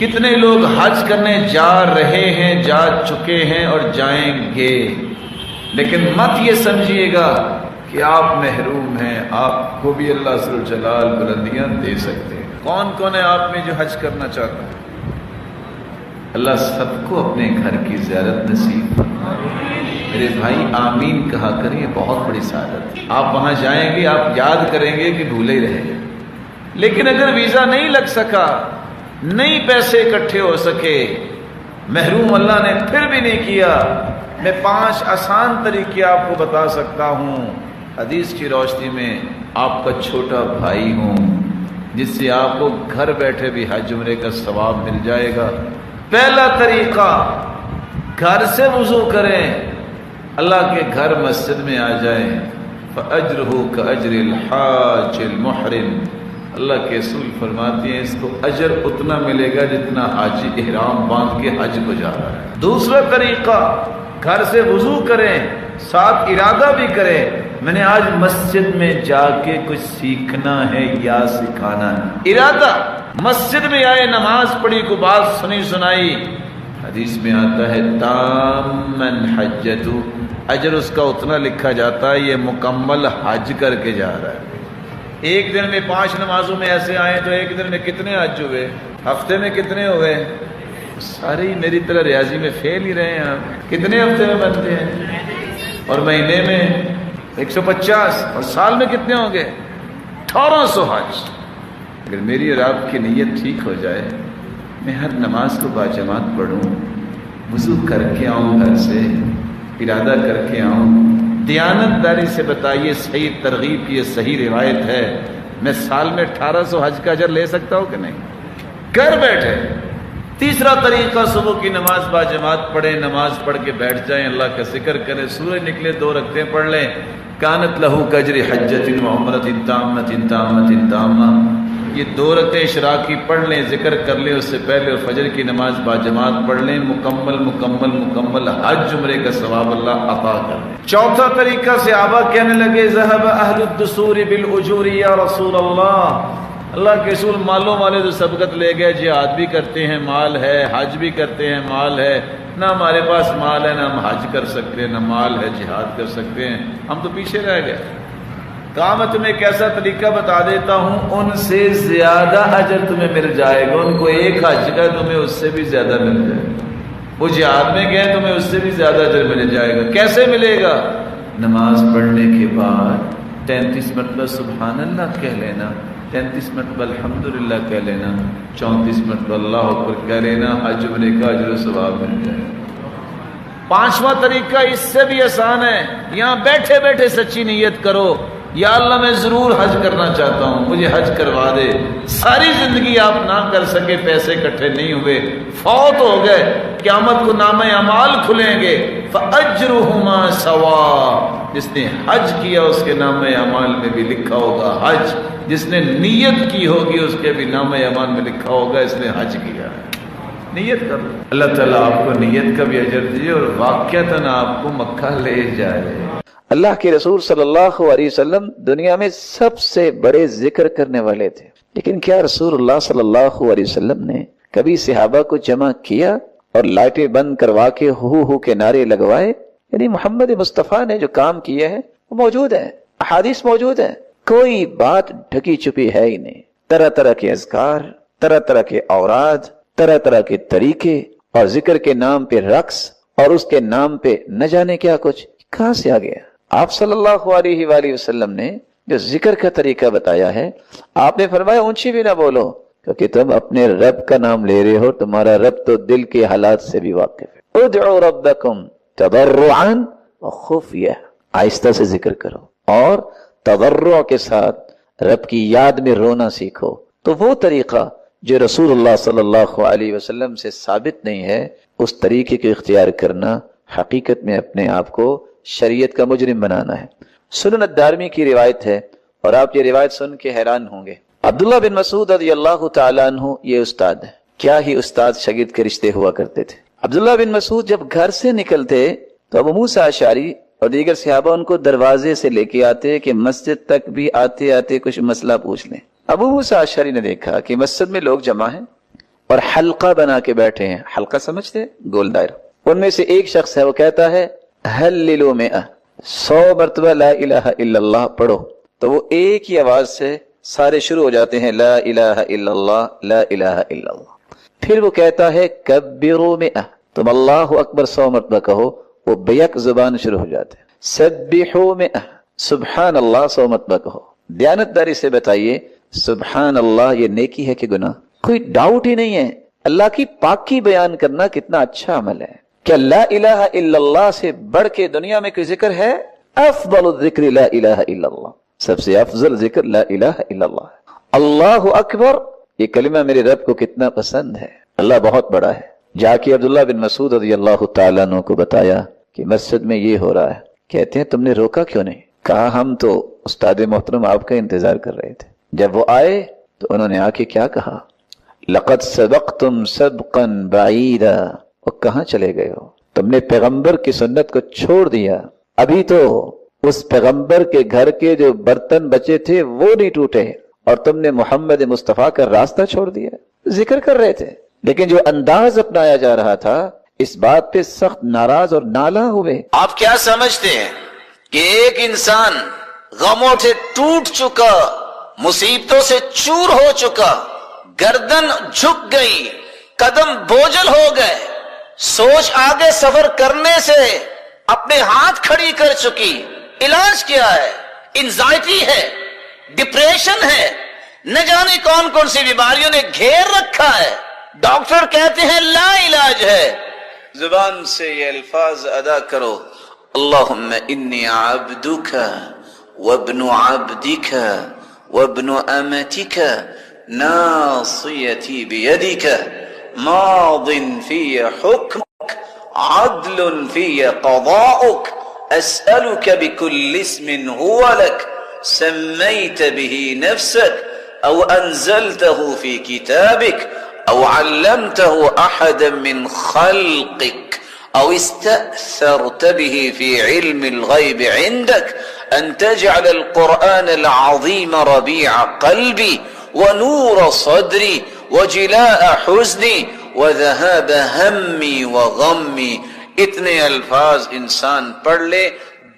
کتنے لوگ حج کرنے جا رہے ہیں، جا چکے ہیں اور جائیں گے، لیکن مت یہ سمجھیے گا کہ آپ محروم ہیں، آپ کو بھی اللہ ذو الجلال بلندیاں دے سکتے ہیں۔ کون کون ہے آپ میں جو حج کرنا چاہتا ہے؟ اللہ سب کو اپنے گھر کی زیارت نصیب فرمائے۔ میرے بھائی آمین کہا کریں، یہ بہت بڑی سعادت ہے۔ آپ وہاں جائیں گے، آپ یاد کریں گے کہ بھولے ہی رہیں گے، لیکن اگر ویزا نہیں لگ سکا، نہیں پیسے اکٹھے ہو سکے، محروم اللہ نے پھر بھی نہیں کیا، میں 5 آسان طریقے آپ کو بتا سکتا ہوں حدیث کی روشنی میں۔ آپ کا چھوٹا بھائی ہوں جس سے آپ کو گھر بیٹھے بھی حج عمرے کا ثواب مل جائے گا۔ پہلا طریقہ، گھر سے وضو کریں، اللہ کے گھر مسجد میں آ جائیں، فَأَجْرُهُ كَأَجْرِ الْحَاجِ الْمُحْرِمِ۔ اللہ کے رسول فرماتے ہیں اس کو اجر اتنا ملے گا جتنا حاجی احرام باندھ کے حج کو جا رہا ہے۔ دوسرا طریقہ، گھر سے وضو کریں، ساتھ ارادہ بھی کریں، میں نے آج مسجد میں جا کے کچھ سیکھنا ہے یا سکھانا ہے۔ ارادہ، مسجد میں آئے، نماز پڑھی، کو بات سنی سنائی، حدیث میں آتا ہے تامن حجتو، اجر اس کا اتنا لکھا جاتا ہے یہ مکمل حج کر کے جا رہا ہے۔ ایک دن میں 5 نمازوں میں ایسے آئے تو ایک دن میں کتنے حج ہوئے؟ ہفتے میں کتنے ہوئے؟ سارے ہی میری طرح ریاضی میں فیل ہی رہے ہیں۔ آپ کتنے ہفتے میں بنتے ہیں؟ اور مہینے میں 150، اور سال میں کتنے ہوں گے؟ 1800 حج۔ اگر میری اور آپ کی نیت ٹھیک ہو جائے، میں ہر نماز کو باجماعت پڑھوں، وضو کر کے آؤں، گھر سے ارادہ کر کے آؤں، دیانت داری سے بتائیے، صحیح ترغیب کی یہ صحیح روایت ہے، میں سال میں 1800 حج کا اجر لے سکتا ہوں کہ نہیں؟ گھر بیٹھے۔ تیسرا طریقہ، صبح کی نماز باجماعت پڑھیں، نماز پڑھ کے بیٹھ جائیں، اللہ کا ذکر کریں، سورج نکلے 2 رکعتیں پڑھ لیں، کانت لہو کاجر حجۃ وعمرۃ تامۃ تامۃ تامہ، یہ 2 رکعتیں اشراقی پڑھ لیں، ذکر کر لیں اس سے پہلے، اور فجر کی نماز باجماعت پڑھ لیں، مکمل حج عمرے کا ثواب اللہ عطا کر دیں۔ چوتھا طریقہ، صحابہ کہنے لگے ذهب اہل الدثور بالاجور یا رسول اللہ کے رسول، مالوں والے تو سبقت لے گئے، جہاد بھی کرتے ہیں، مال ہے، حج بھی کرتے ہیں، مال ہے، نہ ہمارے پاس مال ہے، نہ ہم حج کر سکتے ہیں، نہ مال ہے جہاد کر سکتے ہیں، ہم تو پیچھے رہ گئے۔ کہا میں تمہیں ایک ایسا طریقہ بتا دیتا ہوں، ان سے زیادہ اجر تمہیں مل جائے گا، ان کو ایک حج کا تمہیں اس سے بھی زیادہ مل جائے گا، وہ جہاد میں گئے تمہیں اس سے بھی زیادہ اجر مل جائے گا۔ کیسے ملے گا؟ نماز پڑھنے کے بعد 33 مرتبہ سبحان اللہ کہہ لینا، 33 مرتبہ الحمدللہ کہہ لینا، 34 مرتبہ اللہ اکبر کہہ لینا، حج عمرے کا اجر و ثواب مل جائے گا۔ 5واں طریقہ اس سے بھی آسان ہے، یہاں بیٹھے بیٹھے سچی نیت کرو، یا اللہ میں ضرور حج کرنا چاہتا ہوں، مجھے حج کروا دے۔ ساری زندگی آپ نہ کر سکے، پیسے اکٹھے نہیں ہوئے، فوت ہو گئے، قیامت کو نامہ اعمال کھلیں گے، فَأَجْرُهُمَا سَوَاءٌ، جس نے حج کیا اس کے نامہ اعمال میں بھی لکھا ہوگا حج، جس نے نیت کی ہوگی اس کے بھی نامہ اعمال میں لکھا ہوگا اس نے حج کیا ہے۔ نیت کر لو، اللہ تعالیٰ آپ کو نیت کا بھی اجر دیجیے اور واقعتاً آپ کو مکہ لے جائے۔ اللہ کے رسول صلی اللہ علیہ وسلم دنیا میں سب سے بڑے ذکر کرنے والے تھے، لیکن کیا رسول اللہ صلی اللہ علیہ وسلم نے کبھی صحابہ کو جمع کیا اور لائٹیں بند کروا کے ہو کے نعرے لگوائے؟ یعنی محمد مصطفیٰ نے جو کام کیا ہے وہ موجود ہے، احادیث موجود ہیں، کوئی بات ڈھکی چھپی ہے ہی نہیں۔ طرح طرح کے اذکار، طرح طرح کے اوراد، طرح طرح کے طریقے، اور ذکر کے نام پہ رقص، اور اس کے نام پہ نہ جانے کیا کچھ، کہاں سے آ گیا؟ آپ صلی اللہ علیہ وآلہ وسلم نے جو ذکر کا طریقہ بتایا ہے، آپ نے فرمایا اونچی بھی نہ بولو، کیونکہ تم اپنے رب کا نام لے رہے ہو، تمہارا رب تو دل کے حالات سے بھی واقف ہے۔ ادعوا ربکم تضرعا وخفیہ، آہستہ سے ذکر کرو اور تضرع کے ساتھ رب کی یاد میں رونا سیکھو۔ تو وہ طریقہ جو رسول اللہ صلی اللہ علیہ وسلم سے ثابت نہیں ہے، اس طریقے کو اختیار کرنا حقیقت میں اپنے آپ کو شریعت کا مجرم بنانا ہے۔ سنن الدارمی کی روایت ہے، اور آپ یہ روایت سن کے حیران ہوں گے۔ عبداللہ بن مسعود رضی اللہ تعالیٰ عنہ یہ استاد ہے، کیا ہی استاد شاگرد کے رشتے ہوا کرتے تھے۔ عبداللہ بن مسعود جب گھر سے نکلتے تو ابو موسیٰ اشعری اور دیگر صحابہ ان کو دروازے سے لے کے آتے کہ مسجد تک بھی آتے آتے کچھ مسئلہ پوچھ لیں۔ ابو موسیٰ اشعری نے دیکھا کہ مسجد میں لوگ جمع ہیں، اور حلقہ بنا کے بیٹھے ہیں. حلقہ سمجھتے ہیں؟ گول دائرہ. ان میں سے ایک شخص ہے وہ کہتا ہے حللوا 100 مرتبہ لا الہ الا اللہ پڑھو. تو وہ ایک ہی آواز سے سارے شروع ہو جاتے ہیں لا الہ الا اللہ لا الہ الا اللہ. پھر وہ کہتا ہے کبروا 100، تم اللہ اکبر 100 مرتبہ کہو. وہ بیک زبان شروع ہو جاتے ہیں. سبحوا 100، سبحان اللہ 100 مرتبہ کہو. دیانتداری سے بتائیے سبحان اللہ یہ نیکی ہے کہ گناہ؟ کوئی ڈاؤٹ ہی نہیں ہے. اللہ کی پاکی بیان کرنا کتنا اچھا عمل ہے. کیا لا الہ الا اللہ سے بڑھ کے دنیا میں کوئی ذکر ہے؟ افضل الذکر لا الہ الا اللہ، سب سے افضل ذکر لا الہ الا اللہ. اللہ اکبر یہ کلمہ میرے رب کو کتنا پسند ہے. اللہ بہت بڑا ہے. جا کے عبداللہ بن مسعود رضی اللہ تعالیٰ عنہ کو بتایا کہ مسجد میں یہ ہو رہا ہے. کہتے ہیں تم نے روکا کیوں نہیں؟ کہا ہم تو استاد محترم آپ کا انتظار کر رہے تھے. جب وہ آئے تو انہوں نے آ کے کیا کہا؟ لقد سبقتم سبقا بعیدا. وہ کہاں چلے گئے ہو؟ تم نے پیغمبر کی سنت کو چھوڑ دیا. ابھی تو اس پیغمبر کے گھر کے جو برتن بچے تھے وہ نہیں ٹوٹے اور تم نے محمد مصطفیٰ کا راستہ چھوڑ دیا. ذکر کر رہے تھے لیکن جو انداز اپنایا جا رہا تھا اس بات پہ سخت ناراض اور نالاں ہوئے. آپ کیا سمجھتے ہیں کہ ایک انسان غموں سے ٹوٹ چکا، مصیبتوں سے چور ہو چکا، گردن جھک گئی، قدم بوجھل ہو گئے، سوچ آگے سفر کرنے سے اپنے ہاتھ کھڑی کر چکی، علاج کیا ہے؟ انزائٹی ہے، ڈپریشن ہے، نہ جانے کون کون سی بیماریوں نے گھیر رکھا ہے. ڈاکٹر کہتے ہیں لا علاج ہے. زبان سے یہ الفاظ ادا کرو اللہم انی عبدک وابن عبدک وابن امتک ناصیتی بیدک ماض فی حکمک عدل فی قضاؤک اسألک بکل اسم هو لک سمیت به نفسک او انزلته فی کتابک او علمته احدا من خلقك او استأثرت به في علم الغيب عندك ان تجعل القرآن العظيم ربيع قلبي ونور صدري وجلاء حزني وذهاب همي وغمي. اتنے الفاظ انسان پڑھ لے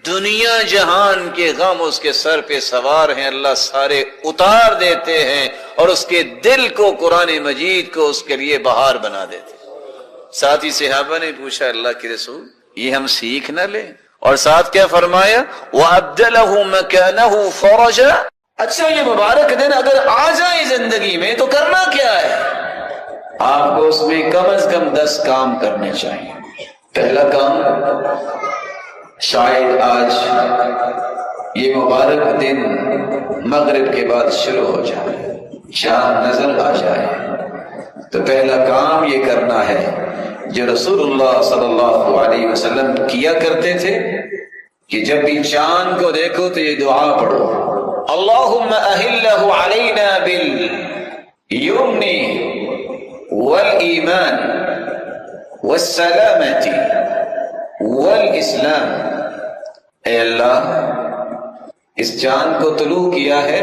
دنیا جہان کے غم اس کے سر پہ سوار ہیں، اللہ سارے اتار دیتے ہیں اور اس کے دل کو قرآن مجید کو اس کے لیے بہار بنا دیتے. ساتھی صحابہ نے پوچھا اللہ کے رسول یہ ہم سیکھ نہ لیں؟ اور ساتھ کیا فرمایا؟ وَأَبْدَلَهُ مَكَانَهُ فَرَجًا. اچھا یہ مبارک دن اگر آ جائے زندگی میں تو کرنا کیا ہے؟ آپ کو اس میں کم از کم 10 کام کرنے چاہیے. پہلا کام شاید آج یہ مبارک دن مغرب کے بعد شروع ہو جائے، چاند نظر آ جائے تو پہلا کام یہ کرنا ہے جو رسول اللہ صلی اللہ علیہ وسلم کیا کرتے تھے کہ جب بھی چاند کو دیکھو تو یہ دعا پڑھو اللہم اہلہ علینا بالیمن والایمان والسلامت والاسلام. اے اللہ اس چاند کو طلوع کیا ہے،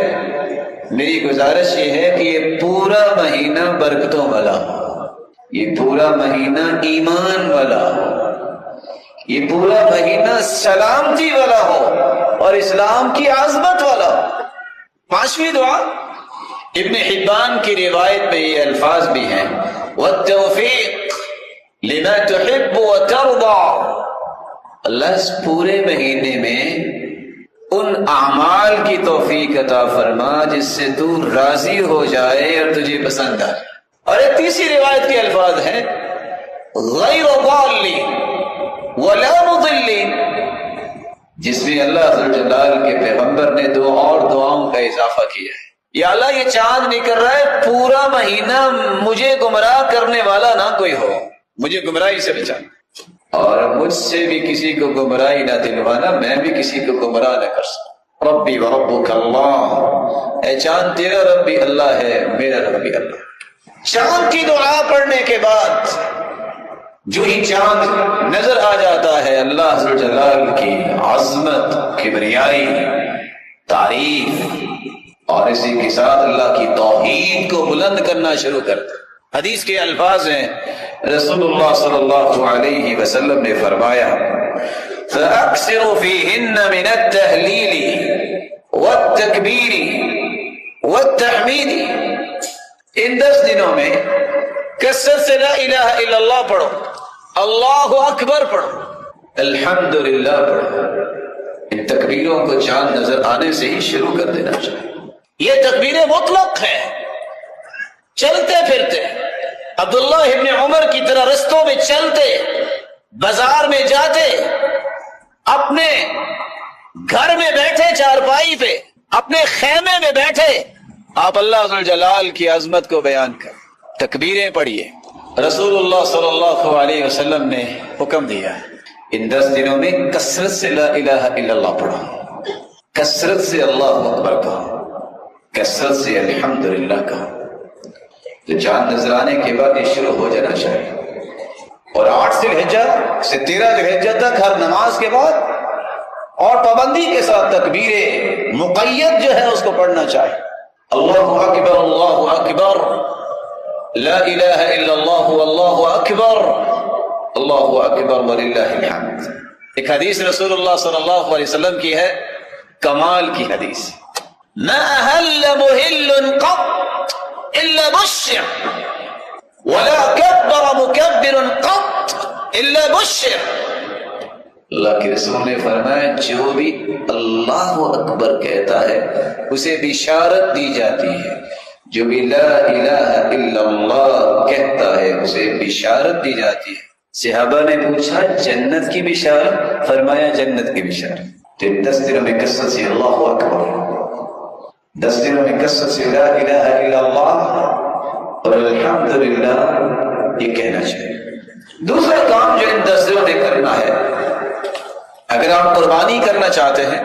میری گزارش یہ ہے کہ یہ پورا مہینہ برکتوں والا ہو، یہ پورا مہینہ ایمان والا ہو، یہ پورا مہینہ سلامتی والا ہو اور اسلام کی عظمت والا ہو. 5ویں دعا ابن حبان کی روایت میں یہ الفاظ بھی ہیں والتوفیق لما تحب وترضى. اللہ اس پورے مہینے میں ان اعمال کی توفیق عطا فرما جس سے تو راضی ہو جائے اور تجھے پسند آئے. اور ایک تیسری روایت کے الفاظ ہیں غیر ضالین ولا مضلین، جس میں اللہ ذو الجلال کے پیغمبر نے 2 اور دعاؤں کا اضافہ کیا ہے. یا اللہ یہ چاند نکل رہا ہے پورا مہینہ مجھے گمراہ کرنے والا نہ کوئی ہو، مجھے گمراہی سے بچا اور مجھ سے بھی کسی کو گمراہی نہ دلوانا، میں بھی کسی کو گمراہ نہ کر سکوں. ربی وربک اللہ، اے چاند تیرا رب بھی اللہ ہے، میرا رب بھی اللہ. چاند کی دعا پڑھنے کے بعد جو ہی چاند نظر آ جاتا ہے اللہ ذو الجلال کی عظمت، کبریائی، تعریف اور اسی کے ساتھ اللہ کی توحید کو بلند کرنا شروع کرتا. حدیث کے الفاظ ہیں، رسول اللہ صلی اللہ علیہ وسلم نے فرمایا فَأَكْثِرُ فِيهِنَّ مِنَ التَّهْلِيلِ وَالتَّكْبِيرِ وَالتَّحْمِيدِ، ان 10 دنوں میں کثرت سے لا الہ الا اللہ پڑھو، اللہ اکبر پڑھو، الحمدللہ پڑھو۔ ان تکبیروں کو چاند نظر آنے سے ہی شروع کر دینا چاہیے۔ یہ تکبیر مطلق ہے، چلتے پھرتے عبداللہ ابن عمر کی طرح رستوں میں چلتے، بازار میں جاتے، اپنے گھر میں بیٹھے چارپائی پہ، اپنے خیمے میں بیٹھے، آپ اللہ ذو الجلال کی عظمت کو بیان کر تکبیریں پڑھیے۔ رسول اللہ صلی اللہ علیہ وسلم نے حکم دیا ان 10 دنوں میں کثرت سے لا الہ الا اللہ پڑھو، کثرت سے اللہ اکبر کہو، کثرت سے الحمدللہ کہو۔ تو چاند نظر آنے کے بعد یہ شروع ہو جانا چاہیے، اور 8 ذی الحجہ سے 13 ذی الحجہ تک ہر نماز کے بعد اور پابندی کے ساتھ تکبیر مقید جو ہے اس کو پڑھنا چاہیے۔ اللہ اکبر، اللہ اکبر، لا الہ الا اللہ، واللہ اکبر، اللہ اکبر وللہ الحمد۔ ایک حدیث رسول اللہ صلی اللہ علیہ وسلم کی ہے، کمال کی حدیث، ما اہل محل قط الا بشر ولا کبر مکبر قط الا بشر۔ اللہ کے رسول نے فرمایا جو بھی اللہ اکبر کہتا ہے اسے بشارت دی جاتی ہے، جو بھی لا الہ الا اللہ کہتا ہے اسے بشارت دی جاتی ہے۔ صحابہ نے پوچھا جنت کی بشارت؟ فرمایا جنت کی بشارت۔ تو 10 دنوں میں کثرت سے اللہ اکبر، 10 دنوں میں کثرت سے لا الہ الا اللہ اور الحمدللہ یہ کہنا چاہیے۔ دوسرا کام جو ان 10 دنوں میں کرنا ہے، اگر آپ قربانی کرنا چاہتے ہیں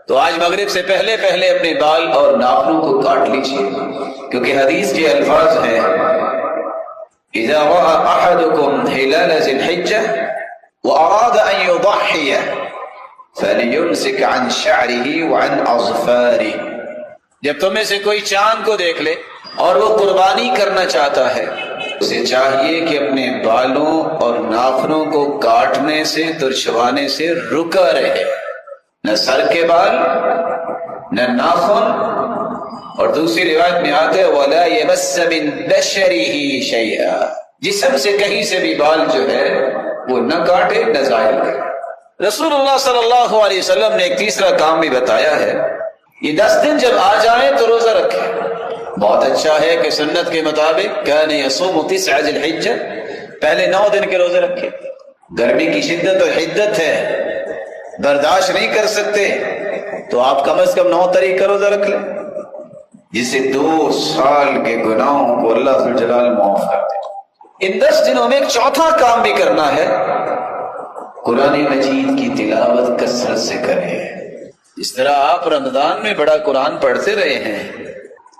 تو آج مغرب سے پہلے اپنے بال اور ناخنوں کو کاٹ لیجیے، کیونکہ حدیث کے الفاظ ہیں اذا رأى احدكم هلال ذي الحجة واراد ان يضحي فليمسك عن شعره وعن اظفاره، جب تم میں سے کوئی چاند کو دیکھ لے اور وہ قربانی کرنا چاہتا ہے اسے چاہیے کہ اپنے بالوں اور ناخنوں کو کاٹنے سے، ترچھوانے سے رکا رہے، نہ سر کے بال نہ ناخن، اور دوسری روایت میں آتا ہے وَلَا يَمَسَّ مِن بَشَرِهِ شَيْئًا، جسم سے کہیں سے بھی بال جو ہے وہ نہ کاٹے نہ زائل کرے۔ رسول اللہ صلی اللہ علیہ وسلم نے ایک تیسرا کام بھی بتایا ہے، یہ 10 دن جب آ جائیں تو روزہ رکھیں۔ بہت اچھا ہے کہ سنت کے مطابق كان يصوم 9 ذی الحجہ، پہلے 9 دن کے روزے رکھے۔ گرمی کی شدت اور حدت ہے، برداشت نہیں کر سکتے تو آپ کم از کم 9 تاریخ کا روزہ رکھ لیں، جس سے 2 سال کے گناہوں کو اللہ ذو الجلال معاف کر دے۔ ان 10 دنوں میں ایک چوتھا کام بھی کرنا ہے، قرآن مجید کی تلاوت کثرت سے کریں۔ اس طرح آپ رمضان میں بڑا قرآن پڑھتے رہے ہیں،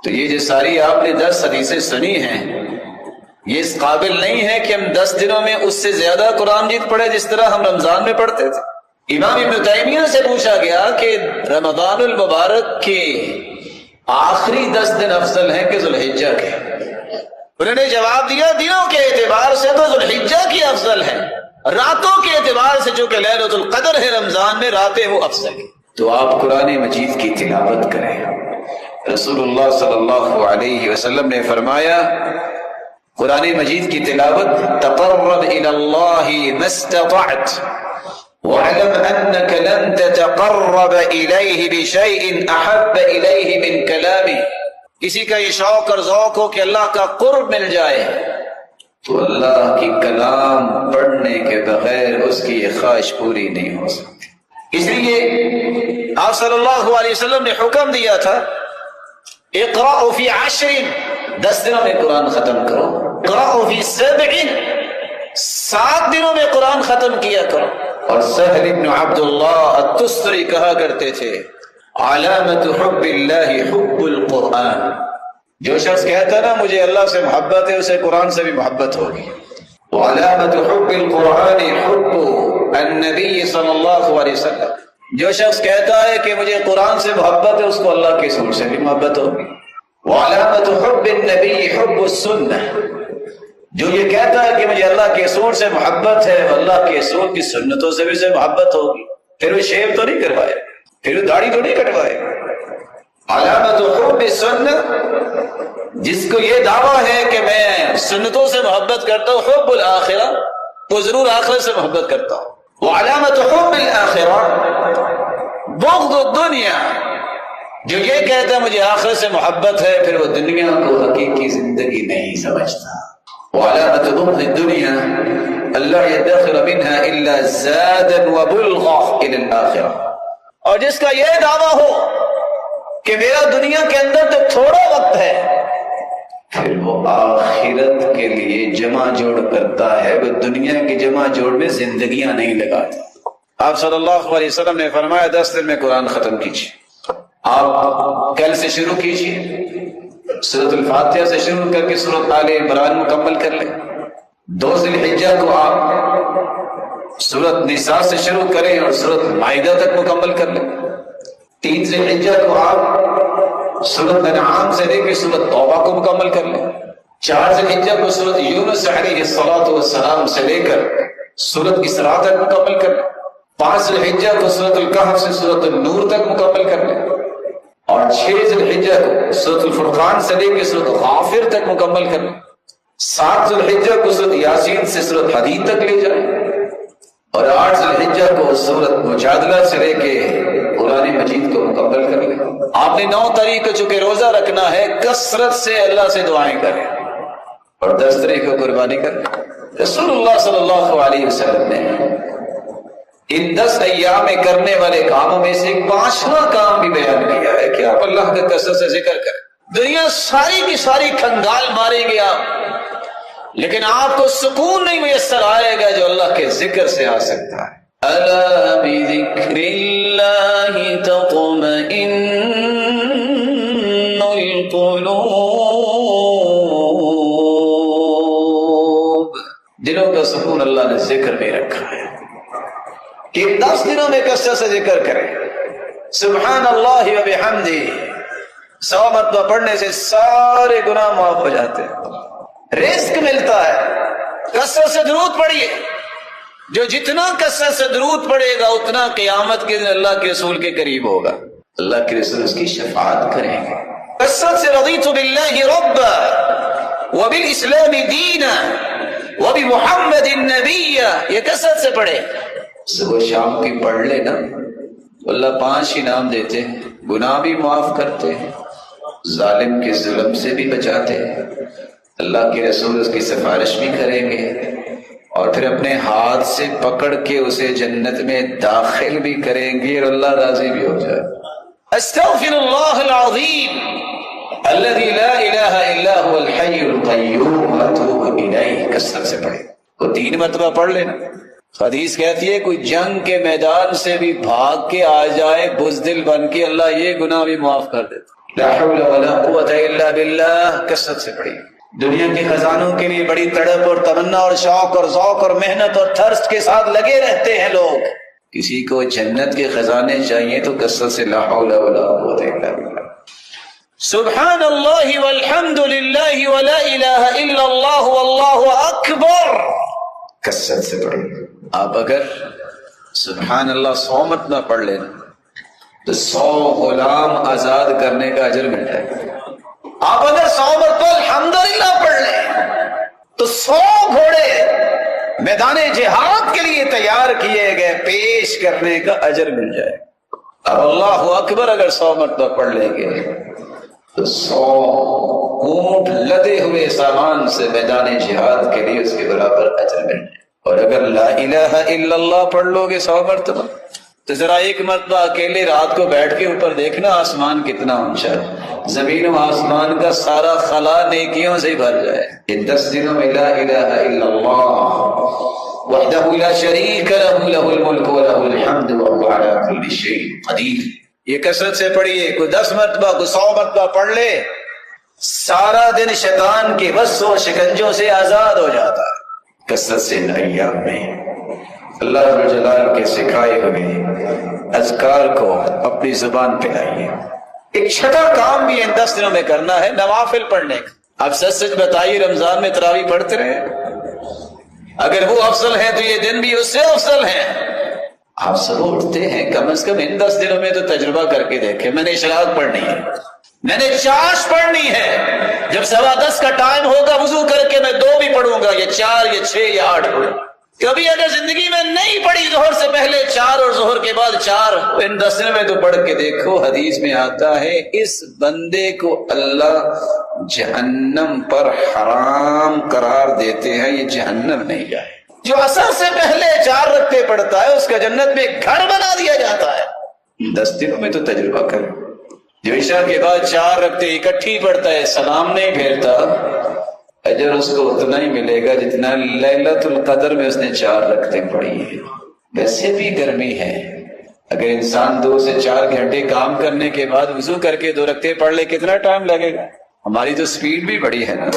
تو یہ جو ساری آپ نے 10 حدیثیں سنی ہیں یہ اس قابل نہیں ہے کہ ہم 10 دنوں میں اس سے زیادہ قرآن مجید پڑھے جس طرح ہم رمضان میں پڑھتے تھے۔ امام ابن تیمیہ سے پوچھا گیا کہ رمضان المبارک کے آخری 10 دن افضل ہیں کہ ذوالحجہ کے؟ انہوں نے جواب دیا دنوں کے اعتبار سے تو ذوالحجہ کی افضل ہے، راتوں کے اعتبار سے جو کہ لیلۃ القدر ہے رمضان میں، راتیں وہ افضل ہیں۔ تو آپ قرآن مجید کی تلاوت کریں۔ رسول اللہ صلی اللہ علیہ وسلم نے فرمایا قرآن مجید کی تلاوت تقرب الی اللہ ما استطعت وَاعْلَمْ أَنَّكَ لَن تَتَقَرَّبَ إِلَيْهِ بِشَيْءٍ أَحَبَّ إِلَيْهِ مِنْ كَلَامِهِ، کسی کا یہ شوق اور ذوق ہو کہ اللہ کا قرب مل جائے تو اللہ کی کلام پڑھنے کے بغیر اس کی یہ خواہش پوری نہیں ہو سکتی۔ اس لیے آپ صلی اللہ علیہ وسلم نے حکم دیا تھا اقرأوا فی 10، 10 دنوں میں قرآن ختم کرو، اقرأوا فی 7 دنوں میں قرآن ختم کیا کرو۔ اور سہل ابن عبداللہ التستری کہا کرتے تھے علامت حب اللہ حب القرآن، جو شخص کہتا ہے نا مجھے اللہ سے محبت ہے اسے قرآن سے بھی محبت ہوگی۔ وعلامت حب القرآن حب النبی صلی اللہ علیہ وسلم، جو شخص کہتا ہے کہ مجھے قرآن سے محبت ہے اس کو اللہ کے رسول سے بھی محبت ہوگی۔ وعلامت حب النبی حب السنہ، جو یہ کہتا ہے کہ مجھے اللہ کے رسول سے محبت ہے، اللہ کے رسول کی سنتوں سے بھی سے محبت ہوگی، پھر وہ شیو تو نہیں کروائے، پھر وہ داڑھی تو نہیں کٹوائے. علامت حب السنہ، جس کو یہ دعویٰ ہے کہ میں سنتوں سے محبت کرتا ہوں، حب الآخرہ، وہ ضرور آخرت سے محبت کرتا ہوں. وعلامت حب الآخرہ بغض الدنیا، جو یہ کہتا ہے مجھے آخرت سے محبت ہے، پھر وہ دنیا کو حقیقی زندگی نہیں سمجھتا. وعلامت بغض الدنیا اللہ يدخر منها الا زادا وبلغا الى الاخرہ، اور جس کا یہ دعویٰ ہو کہ میرا دنیا کے اندر تو تھوڑا وقت ہے، پھر وہ آخرت کے لیے جمع جوڑ کرتا ہے، وہ دنیا کی جمع جوڑ میں زندگیاں نہیں لگاتا. آپ صلی اللہ علیہ وسلم نے فرمایا 10 دن میں قرآن ختم کیجیے. آپ کل سے شروع کیجیے، سورۃ الفاتحہ سے شروع کر کے سورۃ آل عمران مکمل کر لیں. 2 ذی الحجہ کو آپ سورۃ نساء سے شروع کریں اور سورۃ مائدہ تک مکمل کر لیں. 3 ذی الحجہ کو آپ سورۃ انعام سے لے کے سورۃ توبہ کو مکمل کر لیں. 4 ذی الحجہ کو سورۃ یونس علیہ الصلوۃ والسلام سے لے کر سورۃ اسراء تک مکمل کر لیں. 5 ذی الحجہ کو سورۃ الکہف سے سورۃ النور تک مکمل کر لیں، اور 6 ذی الحجہ کو سورۃ الفرقان سے لے کے سورۃ غافر تک مکمل کر لیں. 7 ذی الحجہ کو سورۃ یاسین سے سورۃ حدید تک لے جائیں، اور 8 ذی الحجہ کو سورۃ مجادلہ سے لے کے قرآن مجید کو مکمل کر لیں. آپ نے 9 تاریخ کو چونکہ روزہ رکھنا ہے، کثرت سے اللہ سے دعائیں کریں، اور 10 تاریخ کو قربانی کریں. رسول اللہ صلی اللہ علیہ وسلم نے ان 10 ایام میں کرنے والے کاموں میں سے ایک 5واں کام بھی بیان کیا ہے کہ آپ اللہ کا کثرت سے ذکر کریں. دنیا ساری کی ساری کھنگال ماریں گے آپ، لیکن آپ کو سکون نہیں میسر آئے گا جو اللہ کے ذکر سے آ سکتا ہے. الا بذکر اللہ تطمئن القلوب، دلوں کا سکون اللہ نے ذکر میں رکھا ہے کہ 10 دنوں میں کثرت سے ذکر کریں. سبحان اللہ و بحمدہ 100 مرتبہ پڑھنے سے سارے گناہ معاف ہو جاتے ہیں، رزق ملتا ہے. کثرت سے درود پڑھیے، جو جتنا کثرت سے درود پڑھے گا اتنا قیامت کے دن اللہ کے رسول کے قریب ہوگا، اللہ کے رسول اس کی شفاعت کریں گے. کثرت سے رضیت باللہ ربا وبالاسلام دینا وبمحمد النبی، یہ کثرت سے پڑھے. صبح شام کی پڑھ لینا، اللہ 5 انعام دیتے ہیں، گناہ بھی معاف کرتے ہیں، ظالم کے ظلم سے بھی بچاتے ہیں، اللہ کے رسول اس کی سفارش بھی کریں گے، اور پھر اپنے ہاتھ سے پکڑ کے اسے جنت میں داخل بھی کریں گے اور اللہ راضی بھی ہو جائے. استغفر اللہ العظیم الذي لا الہ الا هو الحی القیوم واتوب الیہ. کثرت سے پڑھے، وہ 3 مرتبہ پڑھ لینا. حدیث کہتی ہے کوئی جنگ کے میدان سے بھی بھاگ کے آ جائے بزدل بن کے، اللہ یہ گناہ بھی معاف کر دیتا. لا حول ولا قوت الا باللہ. کثرت سے پڑھی. دنیا کے خزانوں کے لیے بڑی تڑپ اور تمنا اور شوق اور ذوق اور محنت اور تھرس کے ساتھ لگے رہتے ہیں لوگ. کسی کو جنت کے خزانے چاہیے تو کثرت سے لا حول ولا قوت الا باللہ. سبحان اللہ والحمد للہ ولا الہ الا اللہ واللہ اکبر. کثرت سے پڑھی. آپ اگر سبحان اللہ 100 مرتبہ پڑھ لینا تو 100 غلام آزاد کرنے کا اجر مل جائے گا. آپ اگر 100 مرتبہ الحمدللہ پڑھ لیں تو 100 گھوڑے میدان جہاد کے لیے تیار کیے گئے پیش کرنے کا اجر مل جائے. اب اللہ اکبر اگر 100 مرتبہ پڑھ لیں گے تو 100 اونٹ لدے ہوئے سامان سے میدان جہاد کے لیے اس کے برابر اجر مل جائے. اور اگر لا الہ الا اللہ پڑھ لو گے 100 مرتبہ تو ذرا ایک مرتبہ اکیلے رات کو بیٹھ کے اوپر دیکھنا آسمان کتنا اونچا ہے. زمین و آسمان کا سارا خلا نیکیوں سے بھر جائے. ان 10 دنوں میں لا الہ الا اللہ وحدہ لا شریک لہ لہ الملک ولہ الحمد وہو علی کل شیء قدیر. یہ کثرت سے پڑھیے. کوئی 10 مرتبہ کوئی 100 مرتبہ پڑھ لے، سارا دن شیطان کے وس و شکنجوں سے آزاد ہو جاتا ہے. کثرت سے ان ایام میں اللہ رب الجلال کے سکھائے ہوئے اذکار کو اپنی زبان پہ لائیے. ایک چھٹا کام بھی ان 10 دنوں میں کرنا ہے، نوافل پڑھنے کا۔ اب سچ سچ بتائیے، رمضان میں تراویح پڑھتے رہے؟ اگر وہ افضل ہے تو یہ دن بھی اس سے افضل ہے۔ آپ سب اٹھتے ہیں، کم از کم ان 10 دنوں میں تو تجربہ کر کے دیکھیں۔ میں نے اشراق پڑھنی ہے، میں نے چاش پڑھنی ہے، جب 10:15 کا ٹائم ہوگا وضو کر کے میں 2 بھی پڑھوں گا، یا 4 یا 6 یا 8 پڑھوں۔ کبھی اگر زندگی میں نہیں پڑھی ظہر سے پہلے 4 اور ظہر کے بعد 4، ان 10 دنوں میں تو پڑھ کے دیکھو۔ حدیث میں آتا ہے اس بندے کو اللہ جہنم پر حرام قرار دیتے ہیں، یہ جہنم نہیں جائے۔ جو عصر سے پہلے 4 رکعتیں پڑھتا ہے اس کا جنت میں گھر بنا دیا جاتا ہے۔ 10 دنوں میں تو تجربہ کرو۔ جو عشاء کے بعد 4 رکعتیں اکٹھی پڑھتا ہے، سلام نہیں پھیرتا، اجر اس کو اتنا ہی ملے گا جتنا لیلۃ القدر میں اس نے 4 رکعتیں پڑھی ہیں۔ ویسے بھی گرمی ہے، اگر انسان 2 سے 4 گھنٹے کام کرنے کے بعد وضو کر کے 2 رکعتیں پڑھ لے کتنا ٹائم لگے گا؟ ہماری تو سپیڈ بھی بڑی ہے نا،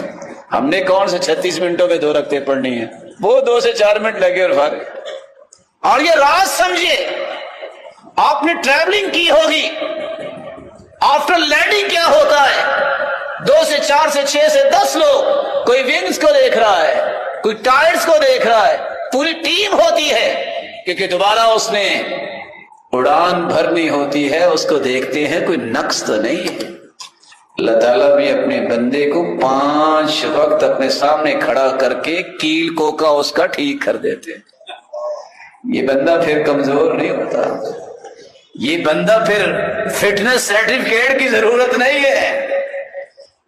ہم نے کون سے 36 منٹوں میں 2 رکعتیں پڑھنی ہیں، وہ 2 سے 4 منٹ لگے اور فارغ۔ اور یہ راز سمجھیے، آپ نے ٹریولنگ کی ہوگی، آفٹر لینڈنگ کیا ہوتا ہے، 2 سے 4 سے 6 سے 10 لوگ، کوئی ونگز کو دیکھ رہا ہے، کوئی ٹائرز کو دیکھ رہا ہے، پوری ٹیم ہوتی ہے، کیونکہ دوبارہ اس نے اڑان بھرنی ہوتی ہے، اس کو دیکھتے ہیں کوئی نقص تو نہیں ہے۔ اللہ تعالیٰ بھی اپنے بندے کو 5 وقت اپنے سامنے کھڑا کر کے کیل کوکا اس کا ٹھیک کر دیتے ہیں۔ یہ بندہ پھر کمزور نہیں ہوتا، یہ بندہ پھر فٹنس سرٹیفکیٹ کی ضرورت نہیں ہے،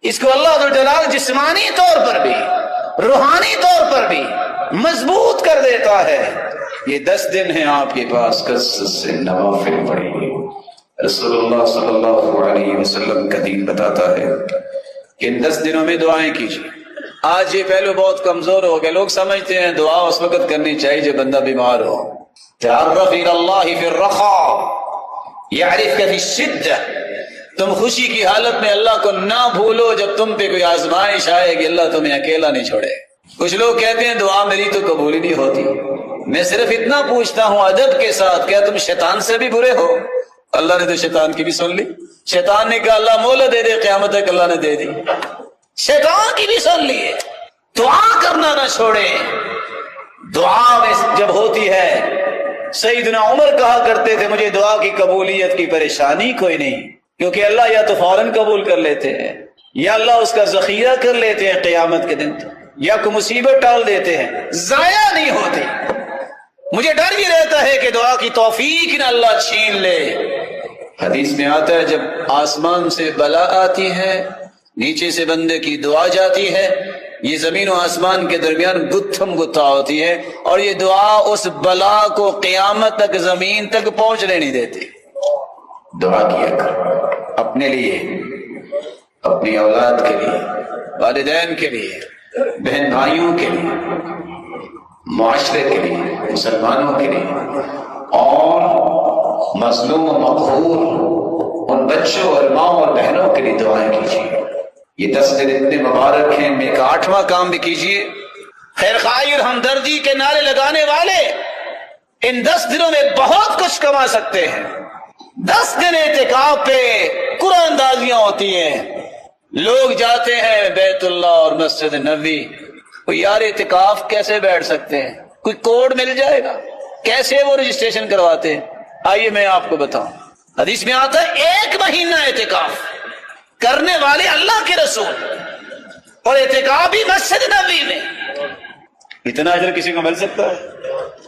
اس کو اللہ جلال جسمانی طور پر بھی روحانی طور پر بھی مضبوط کر دیتا ہے۔ یہ 10 دن ہیں آپ کے پاس، کثرت سے نوافل پڑھیں۔ رسول اللہ صلی اللہ علیہ وسلم کا دین بتاتا ہے کہ ان 10 دنوں میں دعائیں کیجیے۔ آج یہ پہلو بہت کمزور ہو گیا، لوگ سمجھتے ہیں دعا اس وقت کرنی چاہیے جب بندہ بیمار ہو۔ تعرف الی اللہ فی الرخاء یعرفک فی الشدہ، تم خوشی کی حالت میں اللہ کو نہ بھولو جب تم پہ کوئی آزمائش آئے گی، اللہ تمہیں اکیلا نہیں چھوڑے۔ کچھ لوگ کہتے ہیں دعا میری تو قبول ہی نہیں ہوتی۔ میں صرف اتنا پوچھتا ہوں ادب کے ساتھ، کیا تم شیطان سے بھی برے ہو؟ اللہ نے تو شیطان کی بھی سن لی، شیطان نے کہا اللہ مہلت دے دے قیامت تک، اللہ نے دے دی، شیطان کی بھی سن لی۔ دعا کرنا نہ چھوڑے، دعا میں جب ہوتی ہے، سیدنا عمر کہا کرتے تھے مجھے دعا کی قبولیت کی پریشانی کوئی نہیں، کیونکہ اللہ یا تو فوراً قبول کر لیتے ہیں، یا اللہ اس کا ذخیرہ کر لیتے ہیں قیامت کے دن، یا کوئی مصیبت ٹال دیتے ہیں، ضائع نہیں ہوتی۔ مجھے ڈر یہ رہتا ہے کہ دعا کی توفیق نہ اللہ چھین لے۔ حدیث میں آتا ہے جب آسمان سے بلا آتی ہے، نیچے سے بندے کی دعا جاتی ہے، یہ زمین و آسمان کے درمیان گتھم گتھا ہوتی ہے، اور یہ دعا اس بلا کو قیامت تک زمین تک پہنچنے نہیں دیتی۔ دعا کیا کرو، اپنے لیے، اپنی اولاد کے لیے، والدین کے لیے، بہن بھائیوں کے لیے، معاشرے کے لیے، مسلمانوں کے لیے، اور مظلوم و مقہور ان بچوں اور ماں اور بہنوں کے لیے دعائیں کیجیے۔ یہ 10 دن اتنے مبارک ہیں، میں ایک 8واں کام بھی کیجیے۔ خیر خواہی اور ہمدردی کے نعرے لگانے والے ان 10 دنوں میں بہت کچھ کما سکتے ہیں۔ 10 دن اعتکاف پہ قرآن اندازیاں ہوتی ہیں، لوگ جاتے ہیں بیت اللہ اور مسجد نبوی۔ کوئی یار اعتکاف کیسے بیٹھ سکتے ہیں؟ کوئی کوڈ مل جائے گا؟ کیسے وہ رجسٹریشن کرواتے ہیں؟ آئیے میں آپ کو بتاؤں، حدیث میں آتا ہے 1 مہینہ اعتکاف کرنے والے اللہ کے رسول، اور اعتکاف بھی مسجد نبوی میں، اتنا اجر کسی کو مل سکتا ہے؟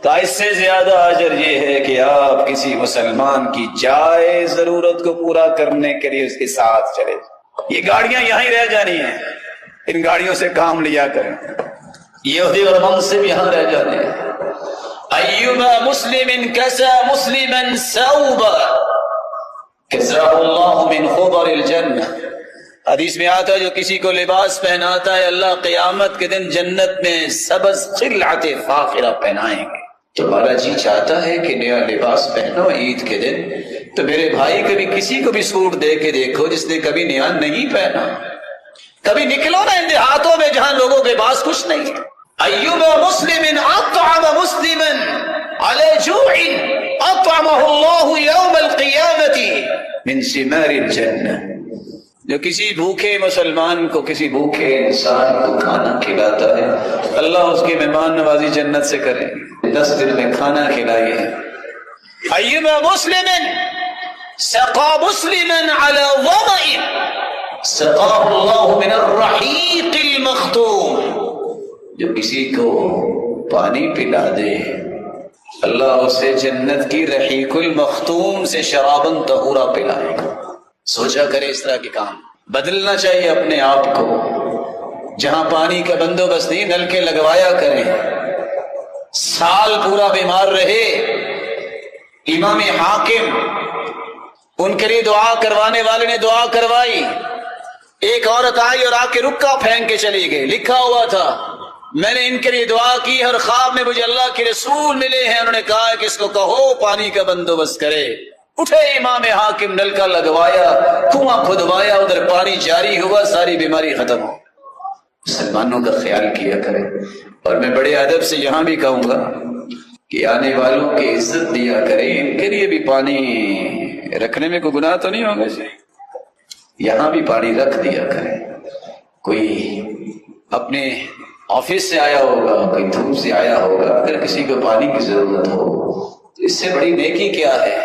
تو اس سے زیادہ اجر یہ ہے کہ آپ کسی مسلمان کی جائز ضرورت کو پورا کرنے کے لیے اس کے ساتھ چلے۔ یہ گاڑیاں یہاں ہی رہ جانی ہیں، ان گاڑیوں سے کام لیا کریں۔ یہودی اور منصب یہاں رہ جانے ہیں۔ ایما مسلم کسا مسلما ثوبا کسرہ اللہ من خضر الجنہ، حدیث میں آتا ہے جو کسی کو لباس پہناتا ہے اللہ قیامت کے دن جنت میں سبز خلعت فاخرہ پہنائیں گے۔ تمہارا جی چاہتا ہے کہ نیا لباس پہنو عید کے دن، تو میرے بھائی کبھی کسی کو بھی سوٹ دے کے دیکھو جس نے کبھی نیا نہیں پہنا۔ کبھی نکلو نا ان دیہاتوں میں جہاں لوگوں کے پاس کچھ نہیں ہے۔ ایما مسلم اطعم مسلما علی جوع اطعمہ اللہ یوم القیامت من ثمار الجنہ، جو کسی بھوکے مسلمان کو، کسی بھوکے انسان کو کھانا کھلاتا ہے، اللہ اس کی مہمان نوازی جنت سے کرے، 10 دن میں کھانا کھلائیے۔ ایما مسلم سقا مسلما علی ظمأ سقاہ اللہ من الرحیق المختوم، جو کسی کو پانی پلا دے اللہ اسے جنت کی رحیق المختوم سے شرابن طہورا پلائے گا۔ سوچا کرے اس طرح کے کام، بدلنا چاہیے اپنے آپ کو۔ جہاں پانی کا بندوبست نہیں، نلکے لگوایا کریں۔ سال پورا بیمار رہے، امام حاکم ان کے لیے دعا کروانے والے نے دعا کروائی، ایک عورت آئی اور آ کے رکا پھینک کے چلی گئی، لکھا ہوا تھا میں نے ان کے لیے دعا کی اور خواب میں مجھے اللہ کے رسول ملے ہیں، انہوں نے کہا کہ اس کو کہو پانی کا بندوبست کرے۔ اٹھے امام حاکم، نلکا لگوایا، کنواں کھدوایا، ادھر پانی جاری ہوا، ساری بیماری ختم ہو۔ مسلمانوں کا خیال کیا کرے۔ اور میں بڑے ادب سے یہاں بھی کہوں گا کہ آنے والوں کی عزت دیا کریں، ان کے لیے بھی پانی رکھنے میں کوئی گناہ تو نہیں ہوگا جی، یہاں بھی پانی رکھ دیا کریں۔ کوئی اپنے آفس سے آیا ہوگا، کوئی دھوپ سے آیا ہوگا، اگر کسی کو پانی کی ضرورت ہو تو اس سے بڑی نیکی کیا ہے؟